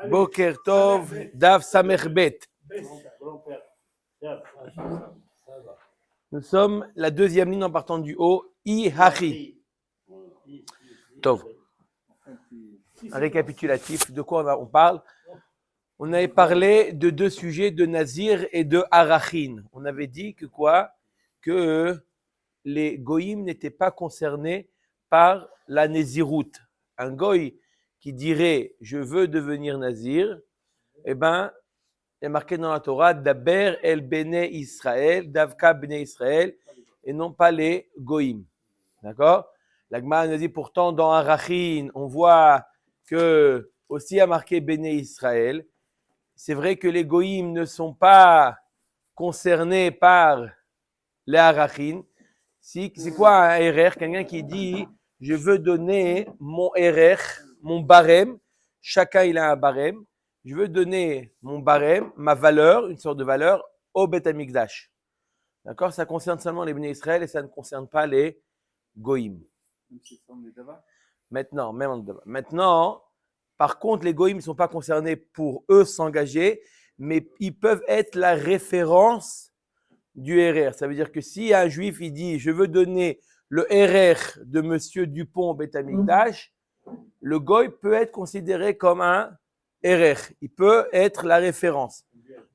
Boker Tov, Dav Samerbet. Nous sommes la deuxième ligne en partant du haut, I-Hachi. Tov. Un récapitulatif, de quoi on parle? On avait parlé de deux sujets, de Nazir et de Arachin. On avait dit que quoi? Que les goïms n'étaient pas concernés par la Nézirout. Un goï qui dirait « je veux devenir Nazir », eh ben, il est marqué dans la Torah « Daber el bene Israël, Davka bene Israël » et non pas les goïms. D'accord? La Gemara nous dit pourtant dans Arachin, on voit que aussi il y a marqué bene Israël. C'est vrai que les goïms ne sont pas concernés par les Arachin. C'est quoi un RR? Quelqu'un qui dit « je veux donner mon RR, mon barème ». Chacun, il a un barème. Je veux donner mon barème, ma valeur, une sorte de valeur, au Beth Amikdash. D'accord? Ça concerne seulement les Bnei Israël et ça ne concerne pas les goïms. Maintenant, par contre, les goïms ne sont pas concernés pour eux s'engager, mais ils peuvent être la référence du RR. Ça veut dire que si un juif il dit je veux donner le RR de monsieur Dupont Beth Amikdash, le goy peut être considéré comme un RR. Il peut être la référence.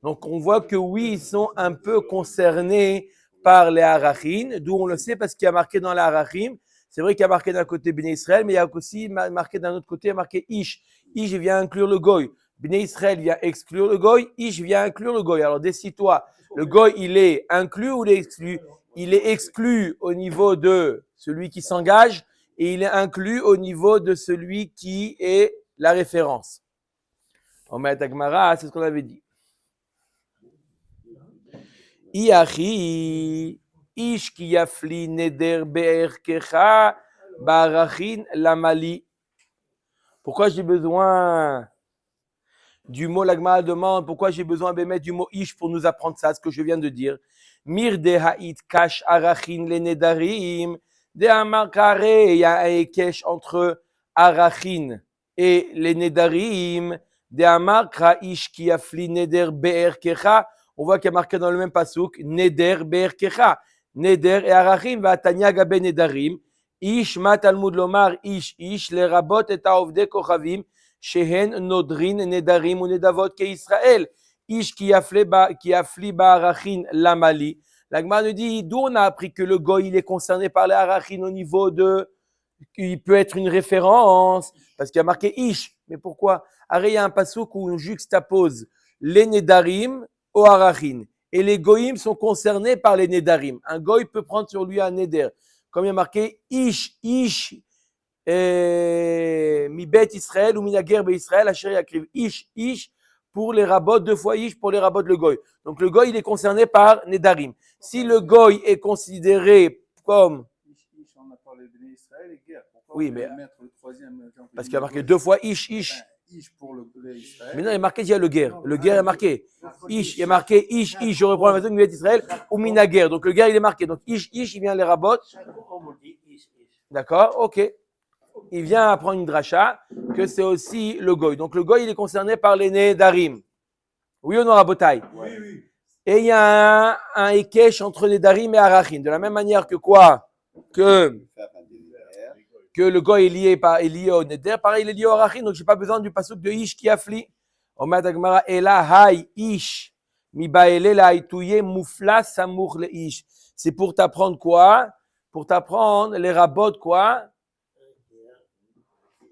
Donc on voit que oui, ils sont un peu concernés par les Arachim, d'où on le sait parce qu'il y a marqué dans les Arachim. C'est vrai qu'il y a marqué d'un côté Bnei Israël, mais il y a aussi marqué d'un autre côté, il y a marqué Ish. Ish vient inclure le goy. Bnei Israël vient exclure le goy. Ish vient inclure le goy. Alors décide-toi, le goy il est inclus ou il est exclu? Il est exclu au niveau de celui qui s'engage et il est inclus au niveau de celui qui est la référence. On met à Gemara, c'est ce qu'on avait dit. Iachi. Ish ki yafli neder be'erkecha barachin lamali. Pourquoi j'ai besoin du mot, la Gemara demande, pourquoi j'ai besoin de mettre du mot ish pour nous apprendre ça, ce que je viens de dire. Mir de ha'it kash arachin le nedarim. De amakare, il y a un ekesh entre arachin et les nedarim. De amakra ish ki yafli neder be'erkecha. On voit qu'il y a marqué dans le même pasouk, neder be'erkecha. Neder et Arachim va Tanya Gabe Nedarim. Ish ma Talmud lomar ish le rabot et aovde kochavim shehen nodrin nedarim ou nedavot ke Israël. Ish qui afli ba Arachin lamali. La Gemara nous dit d'où on a appris que le goy il est concerné par les Arachin au niveau de il peut être une référence parce qu'il y a marqué ish. Mais pourquoi? Arrête, il y a un pasouk où on juxtapose les nedarim au Arachin. Et les goïms sont concernés par les nedarim. Un goï peut prendre sur lui un neder. Comme il y a marqué, ish, mi bet Israël ou minager be Israël, asher yakriv. Ish, pour les rabots, deux fois ish, pour les rabots le goï. Donc le goï, il est concerné par nedarim. Si le goï est considéré comme... Ish, on a parlé de Israël et guerre. Pourquoi oui, mais... mettre le troisième exemple? Parce qu'il y a marqué deux fois ish. Ish pour le Israël. Mais non, il est marqué déjà le guerre. Le guerre est marqué. Ish, il est marqué ish. Je reprends la maison de Israël ou minaguer. Donc le guerre, il est marqué. Donc ish, il vient les rabots. D'accord, ok. Il vient apprendre une dracha que c'est aussi le goy. Donc le goy, il est concerné par les nedarim. Oui ou non, rabotai? Oui. Et il y a un ekesh entre nedarim et arachin. De la même manière que quoi? Que le goy est lié au neder, pareil, il est lié au arachin, donc je n'ai pas besoin du pasouk de ish qui afli. Omer Dagmara, ela hay ish, mi baele la haïtouye moufla samour le ish. C'est pour t'apprendre quoi? Pour t'apprendre les rabots quoi?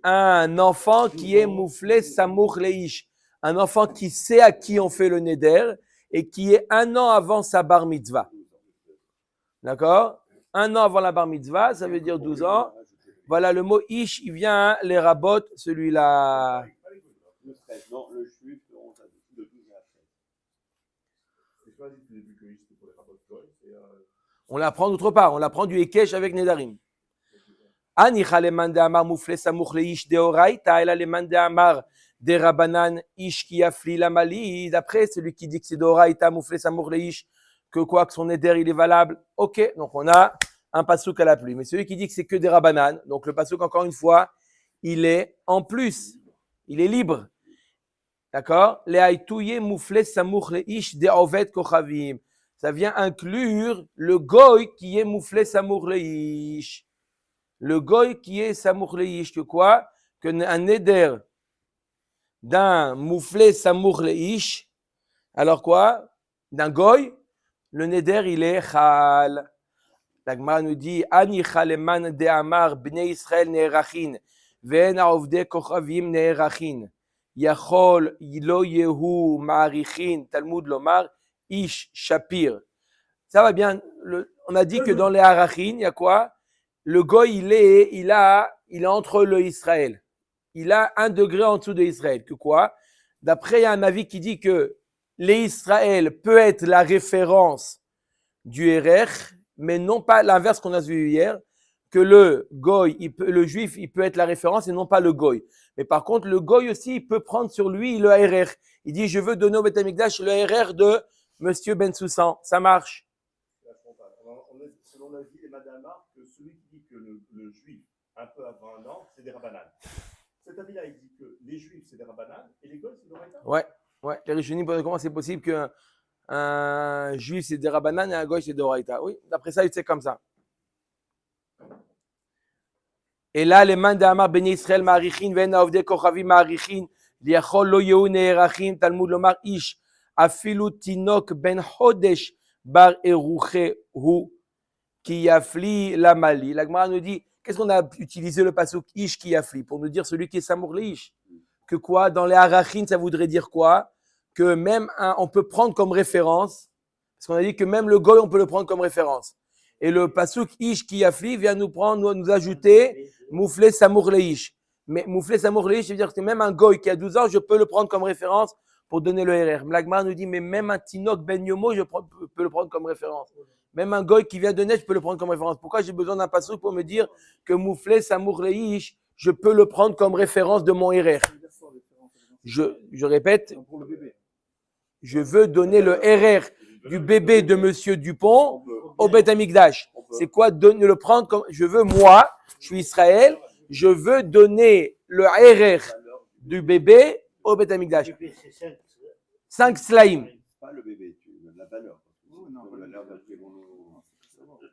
Un enfant qui est mouflé samour le ish. Un enfant qui sait à qui on fait le neder et qui est 1 an avant sa bar mitzvah. D'accord? 1 an avant la bar mitzvah, ça veut dire 12 ans. Voilà, le mot ish, il vient, les rabots, celui-là. Non, le juif, on a de 12 à 13. On l'apprend d'autre part, on l'apprend du Ekesh avec Nedarim. Anicha le mande amar moufle samouch le ish de oraita, ela le mande amar de rabanan ish qui afli la mali. D'après celui qui dit que c'est de oraita moufle samouch le ish, que quoi, que son Neder il est valable. Ok, donc on a un pasouk à la pluie. Mais celui qui dit que c'est que des rabanan, donc le pasouk encore une fois, il est en plus. il est libre. D'accord? Le'aitouye moufle samouch leish de ovet kochavim. Ça vient inclure le goy qui est moufle samouch leish. Le goy qui est samouch leish, que quoi? Que un neder d'un moufle samouch leish. Alors quoi? D'un goy, le neder il est chal. La Gemara nous dit Ani chaleman de amar bnei Israël ne'erachin ve'en ha'ovdei kochavim ne'erachin. Yachol lo yehu ma'arichin Talmud lomar ish shapir. Ça va bien. On a dit que dans les harachin, il y a quoi? Le goy, il est entre le Israël. Il a 1 degré en dessous de Israël. Que quoi? D'après, il y a un avis qui dit que l'Israël peut être la référence du Erech, mais non pas l'inverse qu'on a vu hier, que le goy, le juif, il peut être la référence et non pas le goy. Mais par contre, le goy aussi, il peut prendre sur lui le Erech. Il dit, je veux donner au Beth Amikdash le Erech de Monsieur Ben Soussan. Ça marche. Selon l'avis des Madama, que celui qui dit que le juif, un peu avant un an, c'est des rabbanan. Cet avis-là, il dit que les juifs, c'est des rabbanan et les goy, c'est des oraïta. Ouais. Les Rishonim, comment c'est possible qu'un juif, c'est des rabbanan et un goy, c'est des oraïta? Oui, d'après ça, il sait comme ça. Et là, les mains d'Amar ben Israël ma'arichin ve'en ha'ovdei kochavim ma'arichin liachol lo yehu ne'erachim Talmud lomar ish afilu tinok ben chodesh bar eruche hu ki yafli la mali. La Gemara nous dit, qu'est-ce qu'on a utilisé le pasuk ish ki yafli pour nous dire celui qui est samour leish? Que quoi? Dans les harachin, ça voudrait dire quoi? Que même on peut prendre comme référence, parce qu'on a dit que même le goy, on peut le prendre comme référence. Et le pasuk ish ki yafli vient nous ajouter moufle samour leish. Mais moufle samour leish, ça veut dire que même un goy qui a 12 ans, je peux le prendre comme référence pour donner le RR. L'Agmara nous dit, mais même un tinok ben yomo, je peux le prendre comme référence. Même un goy qui vient de naître, je peux le prendre comme référence. Pourquoi j'ai besoin d'un pasuk pour me dire que moufle samour leish, je peux le prendre comme référence de mon RR? Je répète, je veux donner le RR du bébé de Monsieur Dupont au Beth Amikdash. C'est quoi le prendre comme je veux moi, je suis Israël, je veux donner le RR du bébé au Beth Amikdash. 5 slaim. Pas le bébé, la valeur.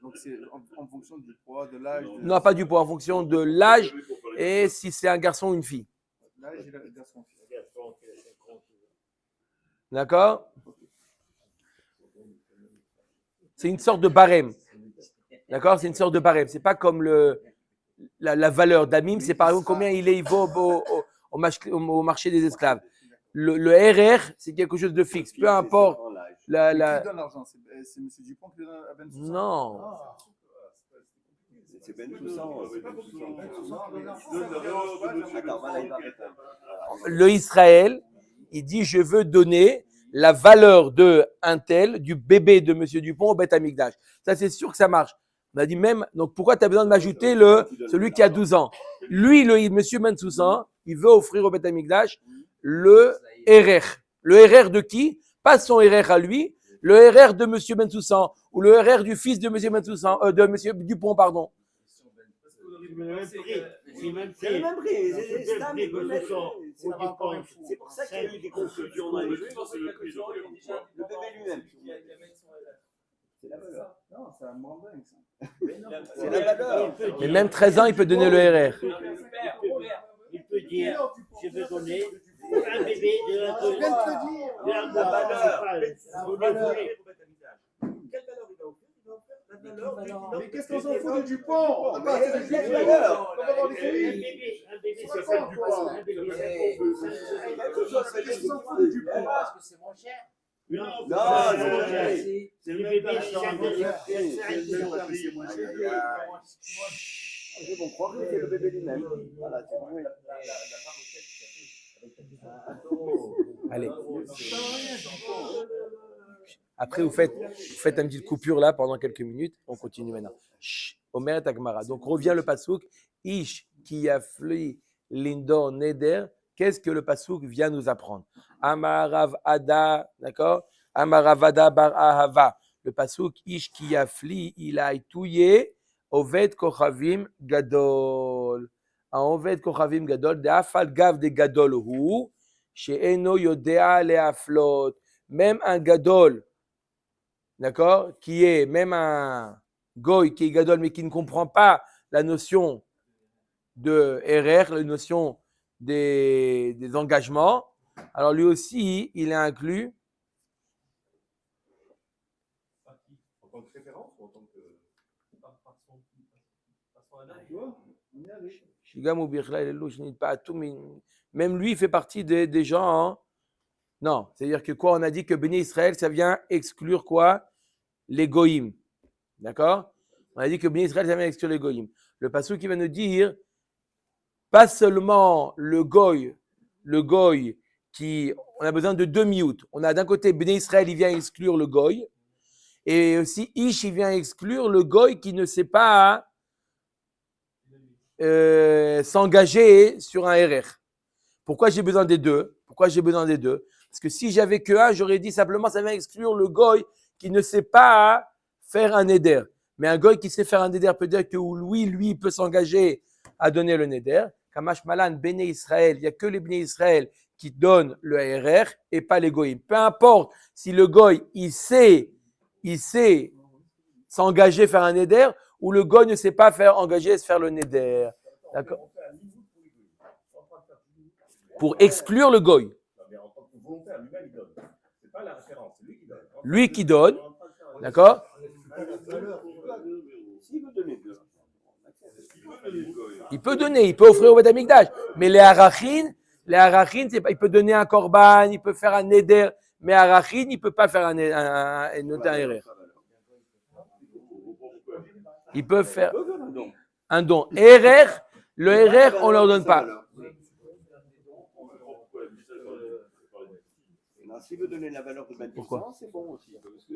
Donc c'est en fonction du poids, de l'âge. Non, pas du poids, en fonction de l'âge et si c'est un garçon ou une fille. L'âge et le garçon. D'accord? C'est une sorte de barème. D'accord? C'est une sorte de barème. C'est pas comme la valeur d'Amim, c'est par exemple combien il vaut au marché des esclaves. Le RR, c'est quelque chose de fixe. Peu importe. Qui donne l'argent? C'est M. Dupont qui donne à Ben Soussan? Non. C'est Ben Soussan. Le Israël, il dit je veux donner la valeur de un tel, du bébé de Monsieur Dupont au Beth Amikdash. Ça, c'est sûr que ça marche. On a dit même, donc pourquoi tu as besoin de m'ajouter celui qui a 12 ans? Lui, Monsieur Ben Soussan, il veut offrir au Beth Amikdash le RR. Le RR de qui? Pas son RR à lui, le RR de Monsieur Ben Soussan ou le RR du fils de Monsieur Ben Soussan, de Monsieur Dupont, pardon. C'est le même prix. C'est pour ça qu'il y a eu des confusions dans les juifs. Le bébé lui-même. C'est la valeur. Non, c'est un mandingue, ça. C'est la valeur. Mais même 13 ans, il peut donner le RR. Il peut dire, je veux donner un bébé de la valeur. Quelle valeur il a offert? La valeur. Mais qu'est-ce qu'on s'en fout de Dupont? C'est la valeur. Un bébé, c'est ça du poids. Un bébé, Qu'est-ce qu'on s'en fout de Dupont? Parce que c'est moins cher. Non, c'est le bébé, c'est moins cher. On croit que c'est le bébé lui-même. Voilà, Allez. Après, vous faites une petite coupure là pendant quelques minutes. On continue maintenant. Omer et Agmara. Donc, revient le pasuk. Ish ki yafli lindor neder. Qu'est-ce que le pasuk vient nous apprendre? Amarav Ada, d'accord? Amarav Ada bar Ahava. Le pasuk Ish ki yafli ilai touye oved kochavim gadol. העובד כוכבים גדול, דאף על גב דגדול הוא, שאינו יודע להפלות. Même un gadol, d'accord, qui est même un goy qui est gadol, mais qui ne comprend pas la notion de RR, la notion des engagements, alors lui aussi, il est inclus. En tant que référence ou en tant que. Shigam ou Birchla, je n'ai pas tout, mais même lui, il fait partie des gens. Hein. Non, c'est-à-dire que quoi, on a dit que Béni Israël, ça vient exclure quoi? Les goïms. D'accord? On a dit que Béni Israël, ça vient exclure les goïms. Le passou qui va nous dire, pas seulement le goy qui, on a besoin de deux miout. On a d'un côté Béni Israël, il vient exclure le goy, et aussi Ish, il vient exclure le goy qui ne sait pas s'engager sur un RR. Pourquoi j'ai besoin des deux? Parce que si j'avais que un, j'aurais dit simplement ça vient exclure le goy qui ne sait pas faire un neder. Mais un goy qui sait faire un neder peut dire que lui peut s'engager à donner le neder. Kamash Malan, Béné Israël, il n'y a que les Béné Israël qui donnent le RR et pas les goyim. Peu importe si le goy il sait s'engager à faire un neder ou le goy ne sait pas engager à se faire le neder. D'accord? Pour exclure le goy. Mais en tant que volontaire, lui-même, il donne. C'est pas la référence, c'est lui qui donne. Lui qui donne. D'accord? S'il veut donner deux. Il peut donner, il peut offrir au Beth Amikdash. Mais les arachines, c'est pas, il peut donner un korban, il peut faire un neder. Mais arachine, il ne peut pas faire un RR. Il peut faire un don. RR, le RR, on ne leur donne pas. S'il veut donner la valeur de Pourquoi? c'est bon aussi. Parce que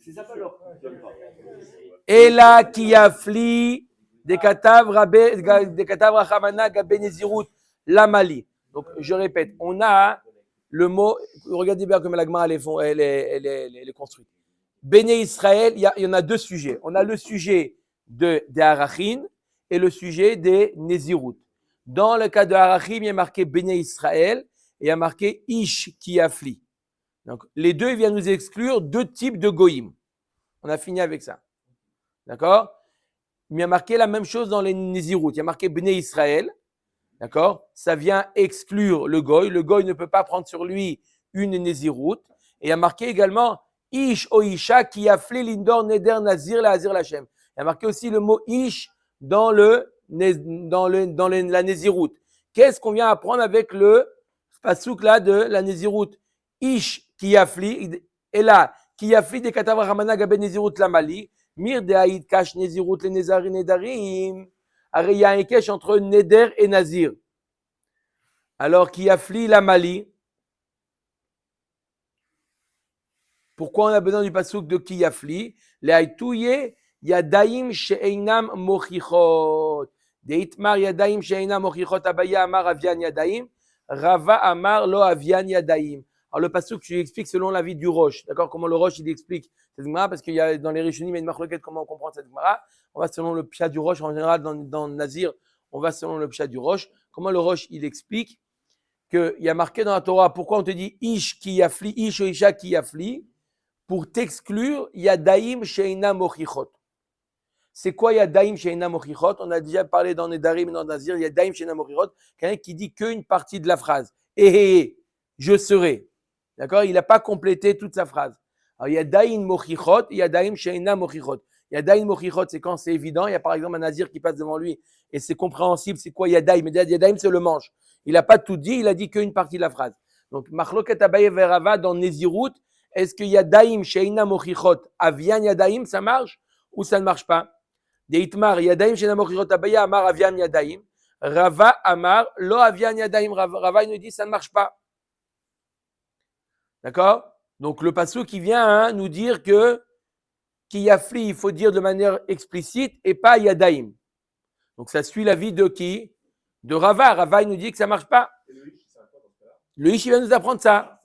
c'est sa valeur. Et là, qui afflie des katav rachamana gabé nezirut lamali. Donc, je répète, on a le mot, regardez bien comme la Gemara elle est construite. Béné Israël, il y en a deux sujets. On a le sujet des Arachim et le sujet des Nézirut. Dans le cas de Arachim, il y a marqué Béné Israël et il y a marqué Ish qui afflie. Donc, les deux viennent nous exclure deux types de Goïm. On a fini avec ça. D'accord? Il y a marqué la même chose dans les Nézirut. Il y a marqué Béné Israël. D'accord? Ça vient exclure le Goy. Le Goy ne peut pas prendre sur lui une Nézirut. Et il y a marqué également Ish o Isha qui afflie l'indor neder nazir la hazir lachem. Il y a marqué aussi le mot Ish dans la Nézirut. Qu'est-ce qu'on vient apprendre avec le pasouk là de la Nézirut? Ish qui afflie, et là, qui afflie des katav ramana gabe Nézirut lamali, mir de haïd kash Nézirut le Nézari Nédarim. Alors, il y a un kesh entre Neder et Nazir. Alors, qui afflie la Mali. Pourquoi on a besoin du pasouk de qui afflie? Les haïtouye yadaim she'einam mochichot. Deitmar yadaim she'einam mochichot. Abaya amar avian yadaim. Rava amar lo avian yadaim. Alors, le pasouk, je lui explique selon l'avis du Roche. D'accord? Comment le Roche, il explique cette Gemara, parce qu'il y a dans les Rishonim, il y a une marloquette, comment on comprend cette Gemara. On va selon le pshat du Roche. En général, dans Nazir, on va selon le pshat du Roche. Comment le Roche, il explique qu'il y a marqué dans la Torah, pourquoi on te dit Ish qui afflie, Ish ou Isha qui afflie, pour t'exclure, Yadaim sheina mochichot. C'est quoi Yadaim sheina mochichot? On a déjà parlé dans Nedarim et dans Nazir, Yadaim sheina mochichot, quelqu'un qui dit qu'une partie de la phrase. Je serai. D'accord? Il n'a pas complété toute sa phrase. Alors, Yadaim mochichot, Yadaim sheina mochichot. Yadaim mochichot, c'est quand c'est évident. Il y a par exemple un Nazir qui passe devant lui et c'est compréhensible. C'est quoi Yadaim? Yadaim, c'est le manche. Il n'a pas tout dit, il a dit qu'une partie de la phrase. Donc, Machloket Abaye Verava dans Nézirut, est-ce que Yadaim sheina mochichot, avian Yadaim, ça marche ou ça ne marche pas? Deitmar, Yadaim sheina mochichot, Abaye Amar avian Yadaim. Rava Amar, lo avian Yadaim. Rava, il nous dit ça ne marche pas. D'accord? Donc, le passou qui vient nous dire que qui afflie, il faut dire de manière explicite et pas Yadaim. Donc, ça suit l'avis de qui? De Rava. Rava, il nous dit que ça ne marche pas. Le Ish, il vient nous apprendre ça.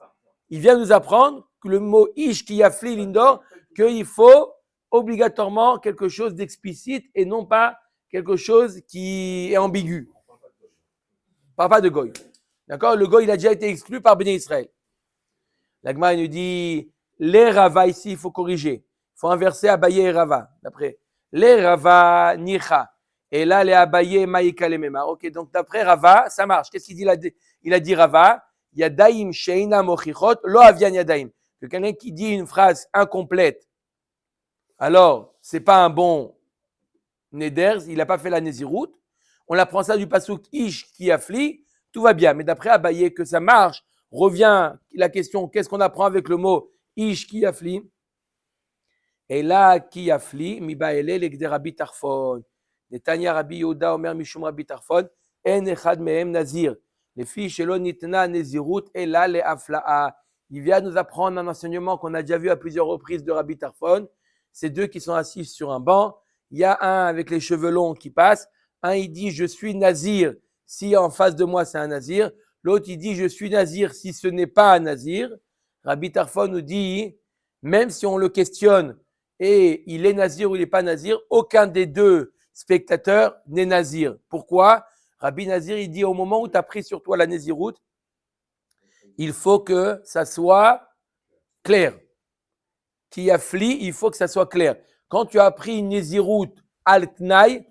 Il vient nous apprendre que le mot Ish qui afflie l'indor, qu'il faut obligatoirement quelque chose d'explicite et non pas quelque chose qui est ambigu. On parle pas de Goy. D'accord? Le Goy, il a déjà été exclu par Béné Israël. La Gemara nous dit, les Rava ici, il faut corriger. Il faut inverser Abaye et Rava. D'après. Les Rava Nicha. Et là, les Abaye Maïka les Memar. Ok, donc d'après Rava, ça marche. Qu'est-ce qu'il dit? Il a dit Rava, Yadaim Sheina Mochichot, Lo Avian Yadaim. Que quelqu'un qui dit une phrase incomplète, alors, c'est pas un bon Neder, il n'a pas fait la Nézirut. On apprend ça du Pasuk Ish qui afflie, tout va bien. Mais d'après Abaye, que ça marche, revient la question, qu'est-ce qu'on apprend avec le mot Ish qui afflie? Et là, qui afflie, Mibaele l'Egde Rabbi Tarfon. Netanya Rabbi Yoda Omer Mishum Rabbi Tarfon, En Echad Mehem Nazir. Les filles Shelo Nitna Nezirut, et là, les Afla'a. Il vient nous apprendre un enseignement qu'on a déjà vu à plusieurs reprises de Rabbi Tarfon. Ces deux qui sont assis sur un banc. Il y a un avec les cheveux longs qui passe. Un, il dit, je suis Nazir si en face de moi c'est un Nazir. L'autre, il dit, je suis Nazir si ce n'est pas un Nazir. Rabbi Tarfon nous dit, même si on le questionne et il est Nazir ou il n'est pas Nazir, aucun des deux spectateurs n'est Nazir. Pourquoi? Rabbi Nazir, il dit, au moment où tu as pris sur toi la Néziroute, il faut que ça soit clair. Qui afflie, il faut que ça soit clair. Quand tu as pris une Néziroute al-Tnaï,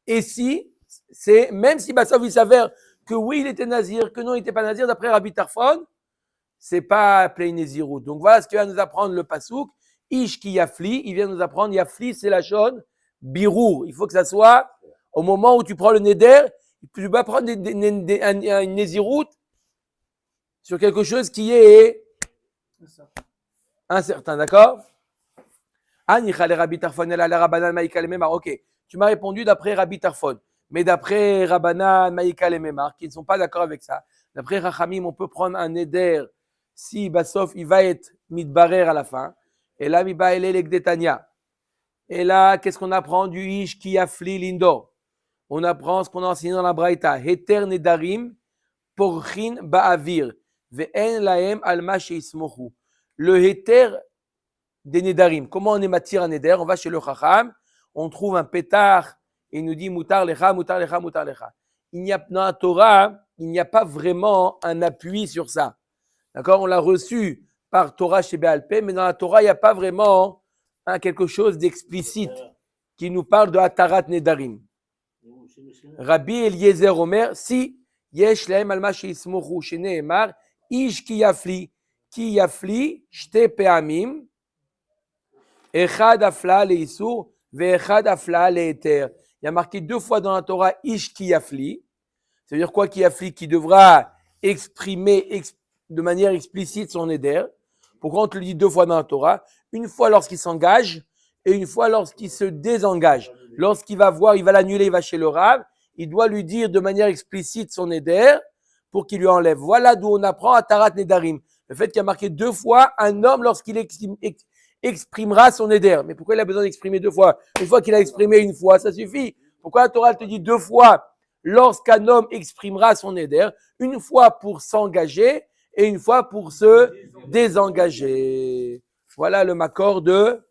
et si, c'est, même si Bassov il s'avère que oui, il était Nazir, que non, il n'était pas Nazir, d'après Rabbi Tarfon, c'est pas appelé une Néziroute. Donc voilà ce qu'il va nous apprendre le Pasouk. Ish qui yafli, il vient nous apprendre, yafli, c'est la shon, birour. Il faut que ça soit, au moment où tu prends le Neder, tu vas prendre une Néziroute sur quelque chose qui est incertain, d'accord? Ok, tu m'as répondu d'après Rabbi Tarfon, mais d'après Rabbanan, Maïka et Memar, qui ne sont pas d'accord avec ça. D'après Rachamim, on peut prendre un Neder si Bassof, il va être mitbarer à la fin. Et là, Mibaele l'Egdetania. Et là, qu'est-ce qu'on apprend du Ish qui affli l'Indo? On apprend ce qu'on a enseigné dans la Braïta. Heter Nedarim, Porchin Ba'avir, Ve'en Laem Alma Sheismochu. Le Heter des Nedarim. Comment on ématir un Neder? On va chez le Chacham, on trouve un pétard et il nous dit Mutar Lecha, Mutar Lecha, Mutar Lecha. Dans la Torah, il n'y a pas vraiment un appui sur ça. D'accord? On l'a reçu par Torah chez Béalpé, mais dans la Torah, il n'y a pas vraiment quelque chose d'explicite qui nous parle de Atarat Nedarim. Rabbi Eliezer Omer, si Yesh Lahem Alma Sheismochu Sheneemar, Ish ki yafli, Shte Peamim, Echad Afla Leisur, Ve'echad Afla Le'eter. Il y a marqué 2 fois dans la Torah Ish ki yafli. Ça veut dire quoi qui yafli? Qui devra exprimer de manière explicite son éder. Pourquoi on te le dit 2 fois dans la Torah? Une fois lorsqu'il s'engage et une fois lorsqu'il se désengage. Lorsqu'il va voir, il va l'annuler, il va chez le Rav, il doit lui dire de manière explicite son éder pour qu'il lui enlève. Voilà d'où on apprend à Tarat Nedarim. Le fait qu'il y a marqué 2 fois un homme lorsqu'il exprimera son éder. Mais pourquoi il a besoin d'exprimer 2 fois? Une fois qu'il a exprimé une fois, ça suffit. Pourquoi la Torah te dit 2 fois lorsqu'un homme exprimera son éder? Une fois pour s'engager et une fois pour se désengager. Voilà le makor de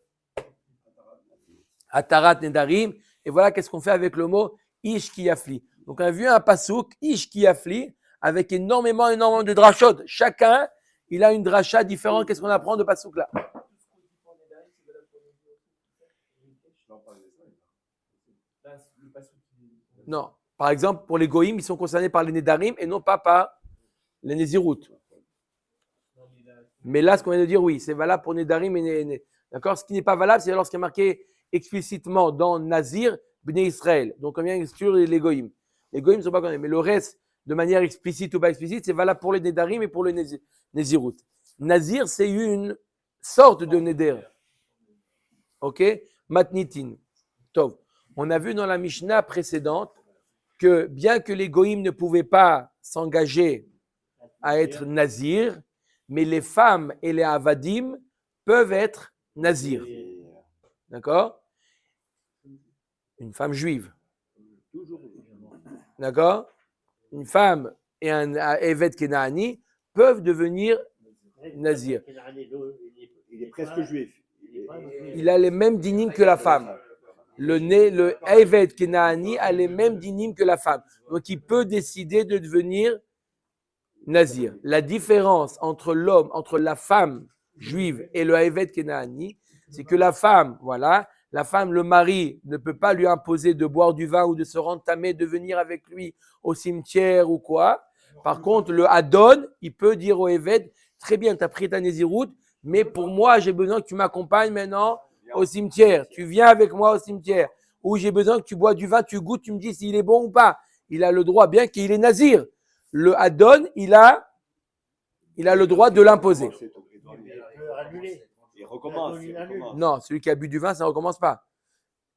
Atarat Nedarim. Et voilà qu'est-ce qu'on fait avec le mot Ish ki yafli. Donc on a vu un pasouk, Ish ki yafli, avec énormément de drachot. Chacun, il a une dracha différente. Qu'est-ce qu'on apprend de pasouk là? Non. Par exemple, pour les goïms, ils sont concernés par les Nedarim et non pas par les Nézirut. Mais là, ce qu'on vient de dire, oui, c'est valable pour Nedarim et d'accord? Ce qui n'est pas valable, c'est lorsqu'il y a marqué explicitement dans Nazir, Bnei Israël. Donc, on vient exclure les goïms. Les goïms ne sont pas connus. Mais le reste, de manière explicite ou pas explicite, c'est valable pour les Nedarim et pour les Nézirut. Nazir, c'est une sorte de Neder. Ok? Matnitin. Tov. On a vu dans la Mishnah précédente que bien que les goïms ne pouvaient pas s'engager à être Nazir, mais les femmes et les avadim peuvent être Nazir. D'accord? Une femme juive. D'accord? Une femme et un Evet Kenaani peuvent devenir Nazir. Il est presque juif. Il a les mêmes dynimes que la femme. le Eved Kenaani a les mêmes dynimes que la femme. Donc, il peut décider de devenir Nazir. La différence entre l'homme, entre la femme juive et le Eved Kenaani, c'est que la femme, le mari ne peut pas lui imposer de boire du vin ou de se rendre tamé, de venir avec lui au cimetière ou quoi. Par contre, le Adon, il peut dire au Eved, très bien, tu as pris ta Néziroute, mais pour moi, j'ai besoin que tu m'accompagnes maintenant au cimetière. Tu viens avec moi au cimetière. Ou j'ai besoin que tu bois du vin, tu goûtes, tu me dis s'il est bon ou pas. Il a le droit, bien qu'il est Nazir. Le Adon, il a le droit de l'imposer. Il recommence. Non, celui qui a bu du vin, ça ne recommence pas.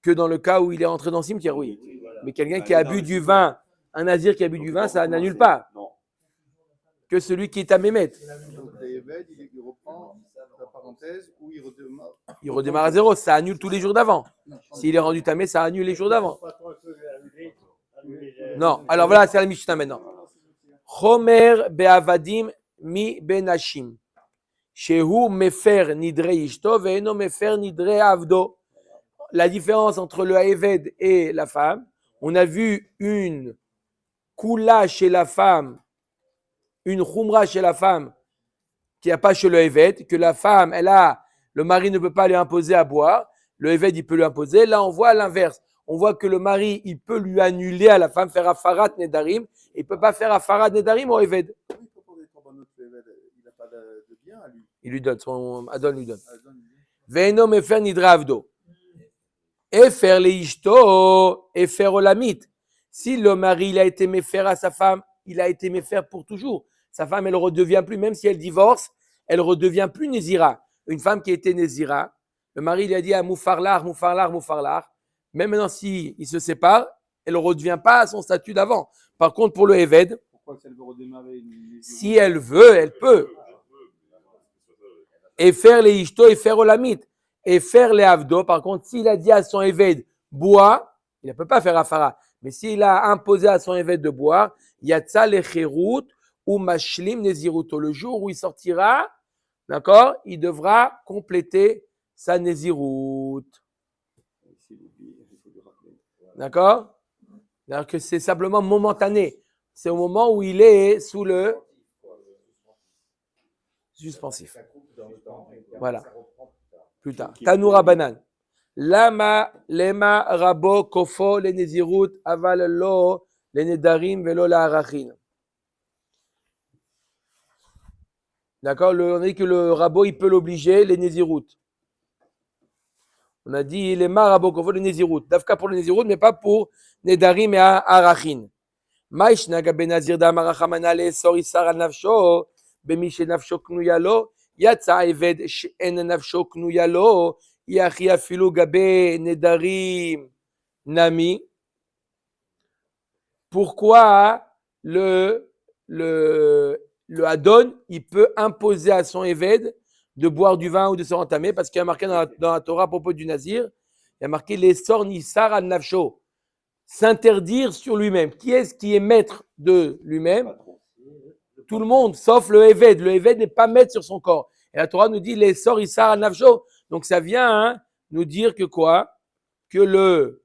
Que dans le cas où il est rentré dans le cimetière, oui. Mais quelqu'un qui a bu du vin, un Nazir qui a bu du vin, ça n'annule pas. Non. Que celui qui est à Mémet. Donc, David, il reprend la parenthèse où il redémarre. Il redémarre à zéro, ça annule tous les jours d'avant. S'il est rendu tamé, ça annule les jours d'avant. Non, alors voilà, c'est la Mishnah maintenant. Chomer be'avadim mi benashim. Shehu mefer nidre ishto ve'eno mefer nidre avdo. La différence entre le Eved et la femme, on a vu une kula chez la femme, une khumra chez la femme, qui n'y a pas chez le Eved, que la femme, le mari ne peut pas lui imposer à boire, le Eved, il peut lui imposer. Là, on voit l'inverse. On voit que le mari, il peut lui annuler à la femme, faire afarat nedarim, et il ne peut pas faire afarat nedarim au Eved. Il n'a pas de bien à lui. Il lui donne, son Adon lui donne. Ve'eno mefer nidre avdo. Et faire les ishto, et faire olamit. Si le mari, il a été méfaire à sa femme, il a été méfaire pour toujours. Sa femme, elle ne redevient plus, même si elle divorce, elle ne redevient plus Nézira. Une femme qui était Nézira, le mari, il a dit à Moufarlar. Même maintenant, s'il se sépare, elle ne redevient pas à son statut d'avant. Par contre, pour le Eved, Pourquoi si elle veut redémarrer une si elle veut, elle peut. Et faire les ishto, et faire olamit. Et faire les avdo. Par contre, s'il a dit à son Eved, bois, il ne peut pas faire afara. Mais s'il a imposé à son Eved de boire, yatsa le chirut ou mashlim neziruto. Le jour où il sortira, d'accord, il devra compléter sa nezirut. D'accord? C'est-à-dire que c'est simplement momentané. C'est au moment où il est sous le suspensif. Voilà. Plus tard. Tanoura banan. Lama, lema, rabo, kofo, le nezirut, aval lo, le nedarim, velo la arachin. D'accord? On a dit que le rabot, il peut l'obliger, les nezirut. On a dit les marabot, kofo, le nezirut. Dafka pour le nezirut, mais pas pour nedarim et arachin. Maïshna gabe nazir da marachamana le sorisar al nafsho, bemiche nafsho knuyalo, yatsa eved en nafsho knuyalo, yachi afilu gabe nedarim nami. Pourquoi le Adon, il peut imposer à son Eved de boire du vin ou de se rentamer, parce qu'il y a marqué dans la Torah à propos du Nazir, il y a marqué les sor nisar al nafsho, s'interdire sur lui-même. Qui est-ce qui est maître de lui-même? Tout le monde, sauf le Eved. Le Eved n'est pas maître sur son corps. Et la Torah nous dit les sor nisar al nafsho. Donc ça vient nous dire que quoi? Que le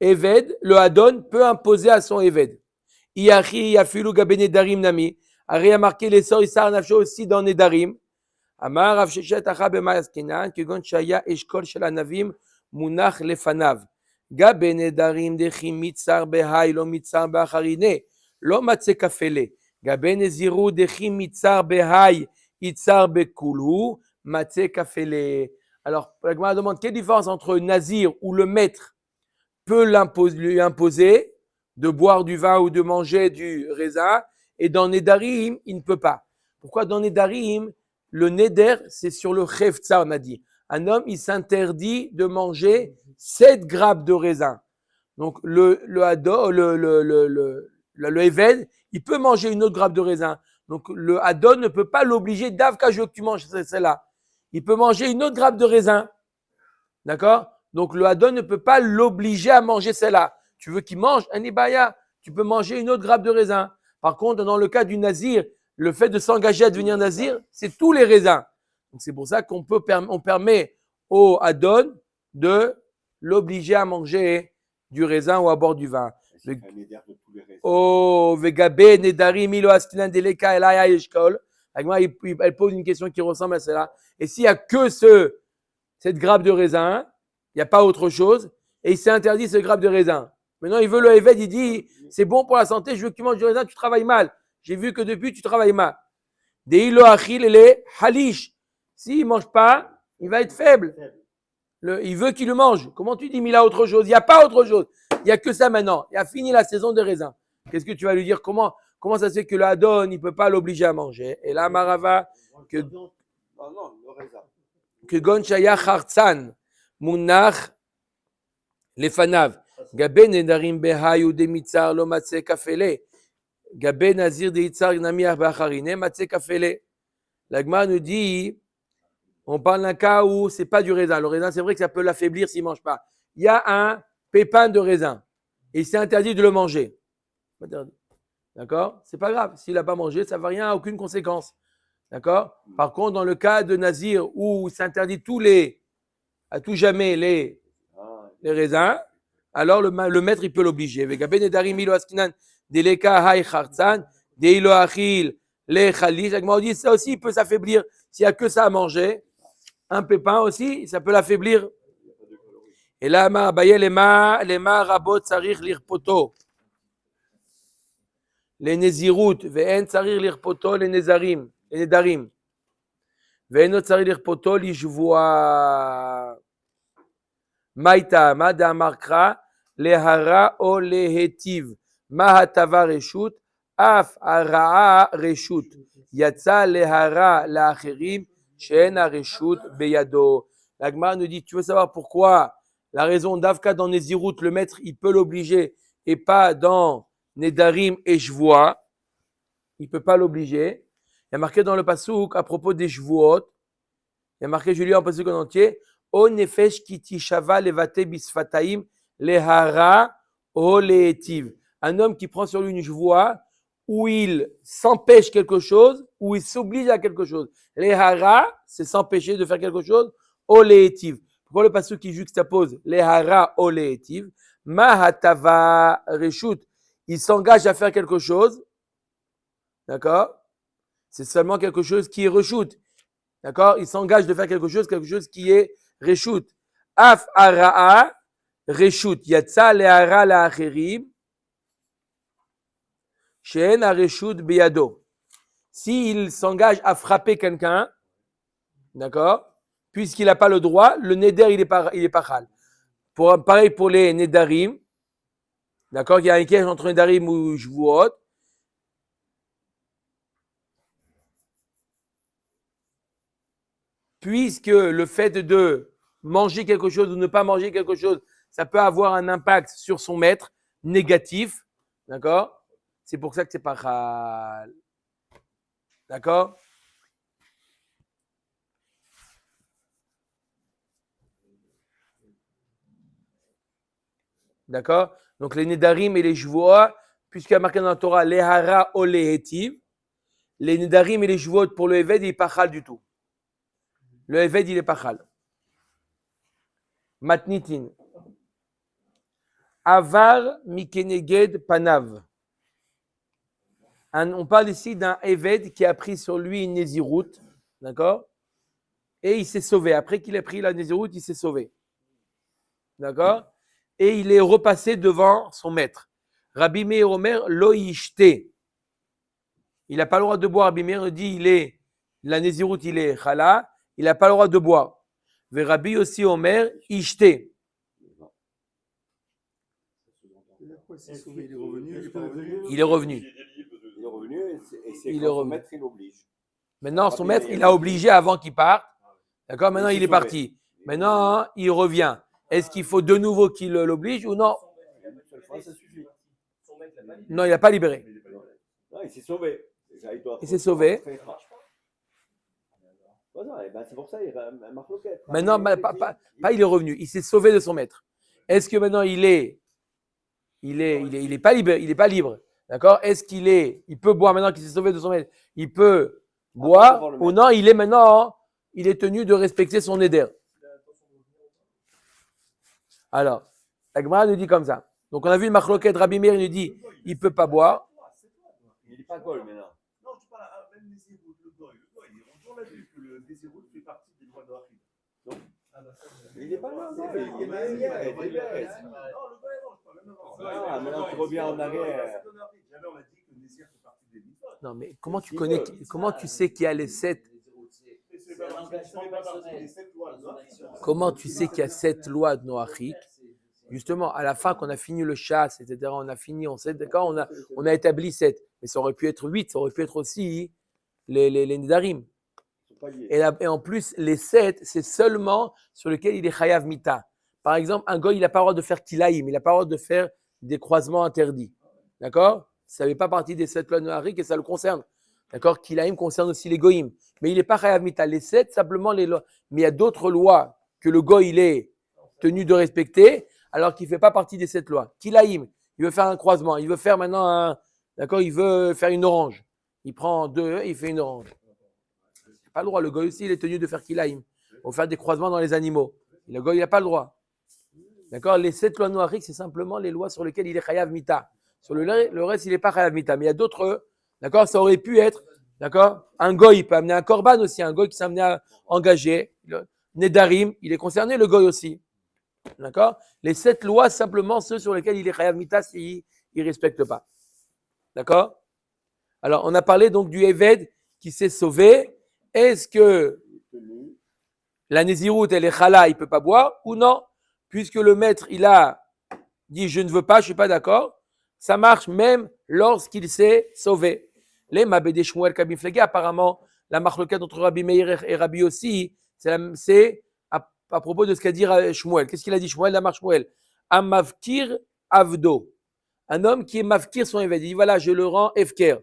Eved, le Adon, peut imposer à son Eved. Iachi yafilu gabe nedarim nami. Ari a marqué les sor isar nafsho aussi dans Nedarim. Amar Rav Sheshet acha b'ma'askenan kegon shaya eshkol shel anavim munach lefanav. Gabe nedarim dechim mitzar behai lo mitzar be'acharine lo matze kafele. Gabe neziru dechim mitzar behai itzar bekulhu matze kafele. Alors, la Gemara demande quelle différence entre Nazir où le maître peut lui imposer de boire du vin ou de manger du raisin, et dans Nedarim, il ne peut pas. Pourquoi dans Nedarim, le Neder, c'est sur le Chefza, on a dit. Un homme, il s'interdit de manger 7 grappes de raisin. Donc, le Eved, il peut manger une autre grappe de raisin. Donc, le Adon ne peut pas l'obliger, Davka, je veux que tu manges celle-là. Il peut manger une autre grappe de raisin. D'accord? Donc, le Adon ne peut pas l'obliger à manger celle-là. Tu veux qu'il mange un ibaya, tu peux manger une autre grappe de raisin. Par contre, dans le cas du Nazir, le fait de s'engager à devenir Nazir, c'est tous les raisins. Donc, c'est pour ça qu'on permet au Adon de l'obliger à manger du raisin ou à boire du vin. C'est un éder de tous les raisins. Oh, vegabe nedarim ilo askinan deleka elaya eshkol. Elle pose une question qui ressemble à celle-là. Et s'il n'y a que cette grappe de raisin, il n'y a pas autre chose, et il s'est interdit ce grappe de raisin. Maintenant, il veut le évêque, il dit, c'est bon pour la santé, je veux que tu manges du raisin, tu travailles mal. J'ai vu que depuis, tu travailles mal. Deilo achil ele halish. S'il ne mange pas, il va être faible. Il veut qu'il le mange. Comment tu dis, mais il a autre chose? Il n'y a pas autre chose. Il n'y a que ça maintenant. Il a fini la saison de raisin. Qu'est-ce que tu vas lui dire? Comment ça se fait que le Hadon, il ne peut pas l'obliger à manger? Et là, Marava, que Non, le raisin. que gon shaya chartzan munach lefanav gabe nedarim behayu de mitzar lo matze kafele gabe nazir de itzar namiach bacharine matze kafele. La Gemara nous dit, on parle d'un cas où c'est pas du raisin. Le raisin, c'est vrai que ça peut l'affaiblir s'il mange pas. Il y a un pépin de raisin et il s'est interdit de le manger. D'accord? C'est pas grave. S'il n'a pas mangé, ça ne va rien, aucune conséquence. D'accord? Par contre, dans le cas de Nazir où il s'interdit à tout jamais les raisins, alors le maître, il peut l'obliger. On dit ça aussi, il peut s'affaiblir. S'il n'y a que ça à manger, un pépin aussi, ça peut l'affaiblir. Et là, lema rabot tsarich lirpoto. Les nezirut, ve'en tsarich lirpoto les nezarim. נדרים, ואינו צריך לכפותו לשבוע. מה איתה? מה דאמר קרא? להרע או להיטיב. מה הטבה רשות? אף הרעה רשות. יצא להרע לאחרים שאין הרשות בידו. La Gemara nous dit, tu veux savoir pourquoi la raison d'Avka dans Nezirut, le maître, il peut l'obliger et pas dans Nedarim et Shvoa. Il ne peut pas l'obliger. Il y a marqué dans le Passouk, à propos des Shvuot, il y a marqué, je lis en Passouk en entier, O nefesh ki tishava levate bisfataim lehara o lehetiv. Un homme qui prend sur lui une Shvoa, où il s'empêche quelque chose, où il s'oblige à quelque chose. Lehara, c'est s'empêcher de faire quelque chose, o lehetiv. Pourquoi le Passouk qui juxtapose lehara o lehetiv? Mahatava reshut. Il s'engage à faire quelque chose, d'accord? C'est seulement quelque chose qui est reshoot. D'accord? Il s'engage de faire quelque chose qui est reshoot. Af ara'a reshoot. Yatsa le'ara la'acherim. She'en reshoot beyado. S'il s'engage à frapper quelqu'un, d'accord? Puisqu'il n'a pas le droit, le neder, il est pachal. Pareil pour les nedarim. D'accord? Il y a un piège entre nedarim ou shvuot. Puisque le fait de manger quelque chose ou ne pas manger quelque chose, ça peut avoir un impact sur son maître négatif, d'accord? C'est pour ça que c'est pas. D'accord? D'accord? Donc les nedarim et les shvuot, puisqu'il y a marqué dans la Torah, les hara o les hetiv, les nedarim et les shvuot pour le eved, il n'est pas chal du tout. Le Eved, il est pas chal. Matnitin. Avar mikeneged panav. On parle ici d'un Eved qui a pris sur lui une Nézirut. D'accord? Et il s'est sauvé. Après qu'il ait pris la Nézirut, il s'est sauvé. D'accord? Et il est repassé devant son maître. Rabbi Meir Omer lo yishte. Il n'a pas le droit de boire. Rabbi Meir dit la Nézirut, il est chala. Il n'a pas le droit de boire. Rabbi aussi Omer, ishte. Il est revenu, il est pas revenu. Il est revenu. Il est revenu et c'est Il quand est son revenu. maître il l'oblige. Maintenant, son maître, il l'a obligé avant qu'il parte. D'accord? Maintenant, il est parti. Maintenant, il revient. Est-ce qu'il faut de nouveau qu'il l'oblige ou non? Une seule fois, ça suffit. Non, il n'a pas libéré. Non, il s'est sauvé. Il s'est sauvé. C'est pour ça, il y a un marloquette. Maintenant, pas il est revenu. Il s'est sauvé de son maître. Est-ce que maintenant il est pas libre, il est pas libre. D'accord? Est-ce il peut boire maintenant qu'il s'est sauvé de son maître? Il peut boire ou non? Il est tenu de respecter son éder. Alors, la Gemara nous dit comme ça. Donc, on a vu le Machloket, Rabbi Meir nous dit, il ne peut pas boire. Il n'est pas goal maintenant. Non, je parle même des zéros, le goy. On a vu que le Nézirut fait partie des lois de Rahim. Donc, Il n'est pas là, non. il est pas Il est Non, le goy, non, je parle même avant. Ah, maintenant tu reviens en arrière. Jamais on a dit que le Nézir fait partie des mitzvot. Non, mais comment tu connais, comment tu sais qu'il y a les 7, comment tu sais qu'il y a 7 lois de Noachik? Justement, à la fin, quand on a fini le chasse, etc., on a fini, on sait, d'accord, on a établi 7. Mais ça aurait pu être 8, ça aurait pu être aussi les Nedarim. Et en plus, les 7, c'est seulement sur lequel il est Chayav Mita. Par exemple, un goy, il n'a pas le droit de faire Kilaïm, il n'a pas le droit de faire des croisements interdits. D'accord? Ça ne fait pas partie des 7 lois de Noachik et ça le concerne. D'accord? Kilaïm concerne aussi les goyim. Mais il n'est pas Chayav Mita. Les 7, simplement les lois. Mais il y a d'autres lois que le goy, il est tenu de respecter, alors qu'il ne fait pas partie des 7 lois. Kilaïm, il veut faire un croisement, il veut faire maintenant d'accord, il veut faire une orange. Il prend 2, il fait une orange. Il n'a pas le droit. Le goy aussi, il est tenu de faire kilaïm. Il faut faire des croisements dans les animaux. Le goy, il n'a pas le droit. D'accord? Les 7 lois noachiques, c'est simplement les lois sur lesquelles il est chayav mita. Sur le reste, il n'est pas chayav mita. Mais il y a d'autres, d'accord? Ça aurait pu être, d'accord? Un goy, il peut amener un korban aussi. Un goy qui s'est amené à engager. Nedarim, il est concerné, le goy aussi. D'accord? Les 7 lois, simplement ceux sur lesquels il est chayav mita s'il ne respecte pas. D'accord? Alors, on a parlé donc du Eved qui s'est sauvé. Est-ce que la Nézirut, elle est chala, il ne peut pas boire ou non? Puisque le maître, il a dit je ne veux pas, je ne suis pas d'accord. Ça marche même lorsqu'il s'est sauvé. Les Mabédé Shmuel Kabiflege, apparemment, la marloquette entre Rabbi Meir et Rabbi aussi, c'est à propos de ce qu'a dit Shmuel. Qu'est-ce qu'il a dit Shmuel? La marche Shmuel. Amavkir Avdo. Un homme qui est mafkir son évêque. Il dit voilà, je le rends efker.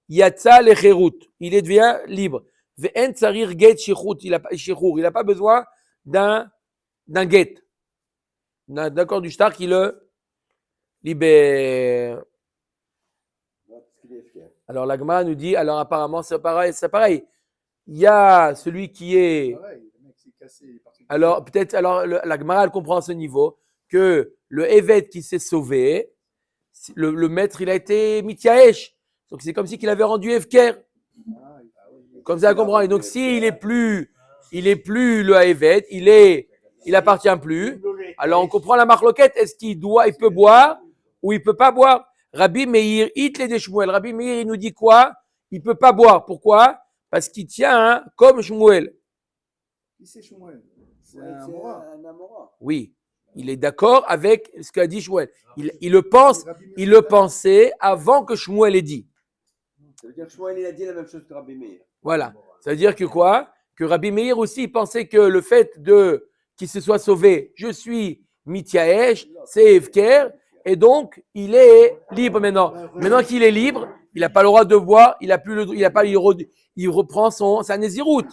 Yatsa le cherut. Il devient libre. Ve'en tsarir get shichut. Il n'a pas besoin d'un get. D'accord, du shtar qui le libère. Alors la Gemara nous dit, alors apparemment c'est pareil. Il y a celui qui est. Alors peut-être, la Gemara elle comprend à ce niveau que le évêque qui s'est sauvé, le maître, il a été mityaesh. Donc, c'est comme si qu'il avait rendu Efker. Comme ça, on comprend. Et donc, s'il n'est plus le Haévet, il appartient plus. Alors, on comprend la marloquette. Est-ce il peut boire ou il peut pas boire? Rabbi Meir, Itle de Shmuel. Rabbi Meir, il nous dit quoi? Il peut pas boire. Pourquoi? Parce qu'il tient comme Shmuel. Qui c'est Shmuel? C'est un Amora. Oui. Il est d'accord avec ce qu'a dit Shmuel. Il le pensait avant que Shmuel ait dit. Ça veut dire que Shmuel, il a dit la même chose que Rabbi Meir. Voilà. Ça veut dire que quoi? Que Rabbi Meir aussi il pensait que le fait qu'il se soit sauvé, je suis mityaesh, c'est Efker, et donc il est libre maintenant. Maintenant qu'il est libre, il n'a pas le droit de boire, il reprend sa Nézirut.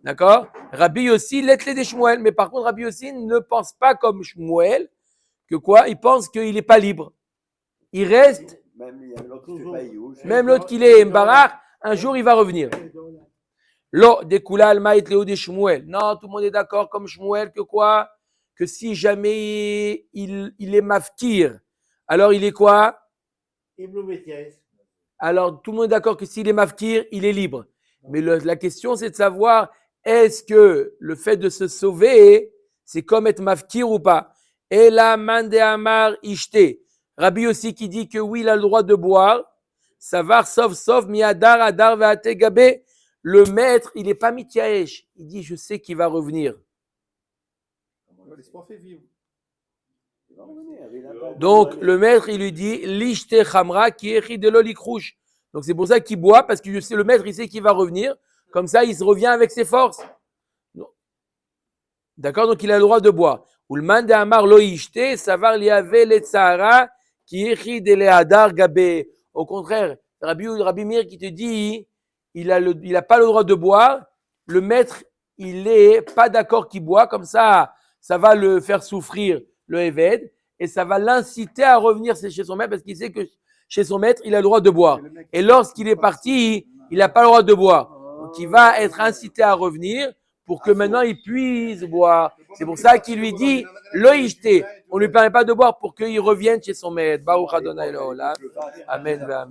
D'accord? Rabbi Yossi, l'etle de Shmuel. Mais par contre, Rabbi Yossi ne pense pas comme Shmuel, que quoi? Il pense qu'il n'est pas libre. Il reste. Même l'autre qui est Mbarak, un jour il va revenir. Lo, dekula alma et Léo de Shmuel. Non, tout le monde est d'accord comme Shmuel que quoi? Que si jamais il est mafkir, alors il est quoi? Alors tout le monde est d'accord que s'il est mafkir, il est libre. Mais la question c'est de savoir est-ce que le fait de se sauver, c'est comme être mafkir ou pas? Et la mande amar ishte. Rabbi aussi qui dit que oui, il a le droit de boire. Savar sauf miadar adar ve'ate gabe. Le maître, il n'est pas mityaesh. Il dit je sais qu'il va revenir. L'espoir fait vivre. Donc le maître, il lui dit l'ishte chamra qui est de l'olikrouche. Donc c'est pour ça qu'il boit parce que le maître, il sait qu'il va revenir. Comme ça, il se revient avec ses forces. D'accord? Donc, il a le droit de boire. Ulman de Amar lo ishte, savar liave le tsara, qui écrit de lehadar gabe. Au contraire, Rabbi Meir qui te dit, il a pas le droit de boire. Le maître, il est pas d'accord qu'il boit. Comme ça, ça va le faire souffrir, le Eved, et ça va l'inciter à revenir chez son maître parce qu'il sait que chez son maître, il a le droit de boire. Et lorsqu'il est parti, il n'a pas le droit de boire. Donc, il va être incité à revenir pour que maintenant il puisse boire. C'est pour ça qu'il lui dit, Lo ishte, on ne lui permet pas de boire pour qu'il revienne chez son maître. Baruch Adonai Leolam. Amen.